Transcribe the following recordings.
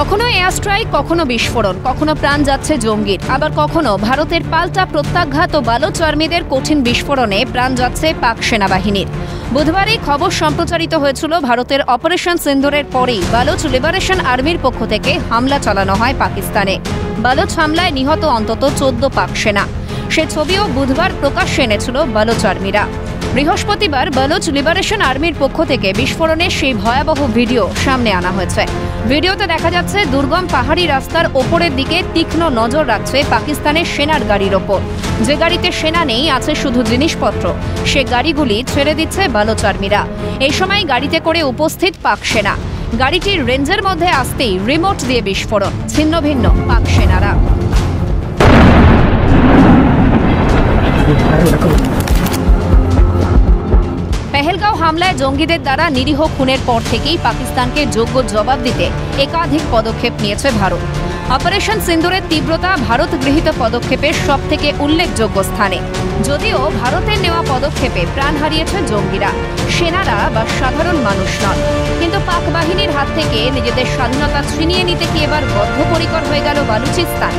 কখনো air strike, কখনো বিস্ফোরণ, কখনো প্রাণ যাচ্ছে জঙ্গির, আবার কখনো ভারতের পাল্টা প্রত্যাঘাত ও বালুচ আর্মিদের কঠিন বিস্ফোরণে প্রাণ যাচ্ছে পাক সেনাবাহিনীর। বুধবার এই খবর সম্প্রচারিত হয়েছিল ভারতের অপারেশন সিন্দুরের পরেই বালুচ লিবারেশন আর্মির পক্ষ থেকে হামলা চালানো হয় পাকিস্তানে। বালুচ হামলায় নিহত অন্তত 14 পাক সেনা। সে ছবিও বুধবার প্রকাশ্যে এনেছিল বালুচ আর্মিরা। বৃহস্পতিবার বালুচ লিবারেশন আর্মির পক্ষ থেকে বিস্ফোরণের সেই ভয়াবহ ভিডিও সামনে আনা হয়েছে। ভিডিওতে দেখা যাচ্ছে দুর্গম পাহাড়ি রাস্তার ওপরের দিকে তীক্ষ্ণ নজর রাখছে পাকিস্তানের সেনার গাড়ির ওপর। যে গাড়িতে সেনা নেই, আছে শুধু জিনিসপত্র, সে গাড়িগুলি ছেড়ে দিচ্ছে বালুচ আর্মিরা। এই সময় গাড়িতে করে উপস্থিত পাক সেনা। গাড়িটির রেঞ্জের মধ্যে আসতেই রিমোট দিয়ে বিস্ফোরণ, ছিন্ন ভিন্ন পাক সেনারা। পেহেলগাঁও হামলায় জঙ্গিদের দ্বারা নিরীহ খুনের পর থেকেই পাকিস্তানকে যোগ্য জবাব দিতে একাধিক পদক্ষেপ নিয়েছে ভারত। অপারেশন সিন্দুরের তীব্রতা ভারত গৃহীত পদক্ষেপের সবথেকে উল্লেখযোগ্য স্থানে। যদিও ভারতের নেওয়া পদক্ষেপে প্রাণ হারিয়েছে জঙ্গিরা, সেনারা বা সাধারণ মানুষ নন। কিন্তু পাক বাহিনীর হাত থেকে নিজেদের স্বাধীনতা ছিনিয়ে নিতে কি এবার বদ্ধপরিকর হয়ে গেল বালুচিস্তান?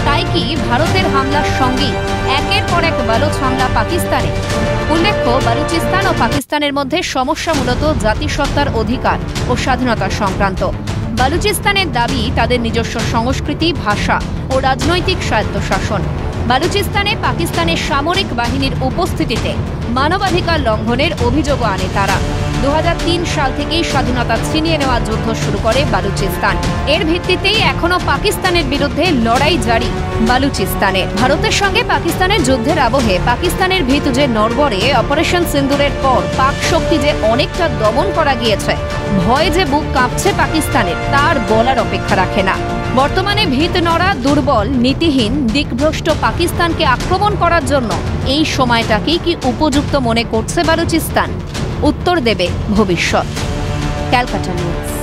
তাই কি ভারতের হামলার সঙ্গেই একের পর এক বালুচ হামলা পাকিস্তানে? উল্লেখ্য, বালুচিস্তান ও পাকিস্তানের মধ্যে সমস্যা মূলত জাতিসত্তার অধিকার ও স্বাধীনতা সংক্রান্ত। বালুচিস্তানের দাবি তাদের নিজস্ব সংস্কৃতি, ভাষা ও রাজনৈতিক স্বায়ত্তশাসন। বালুচিস্তানে পাকিস্তানের সামরিক বাহিনীর উপস্থিতিতে মানবাধিকার লঙ্ঘনের অভিযোগও আনে তারা। 2003 সাল থেকেই স্বাধীনতা ছিনিয়ে নেওয়া যুদ্ধ শুরু করে বালুচিস্তান। এর ভিত্তিতেই এখনো পাকিস্তানের বিরুদ্ধে লড়াই জারি বালুচিস্তানে। ভারতের সঙ্গে পাকিস্তানের যুদ্ধের আবহে পাকিস্তানের ভিত যে নড়বড়ে, অপারেশন সিন্দুরের পর পাক শক্তি যে অনেকটা দমন করা গিয়েছে, ভয়ে যে বুক কাঁপছে পাকিস্তানের, তার বলার অপেক্ষা রাখে না। বর্তমানে ভিত নড়া, দুর্বল, নীতিহীন, দিকভ্রষ্ট পাকিস্তানকে আক্রমণ করার জন্য এই সময়টাকেই কি উপযুক্ত মনে করছে বালুচিস্তান? উত্তর দেবে ভবিষ্যৎ। ক্যালকাটা নিউজ।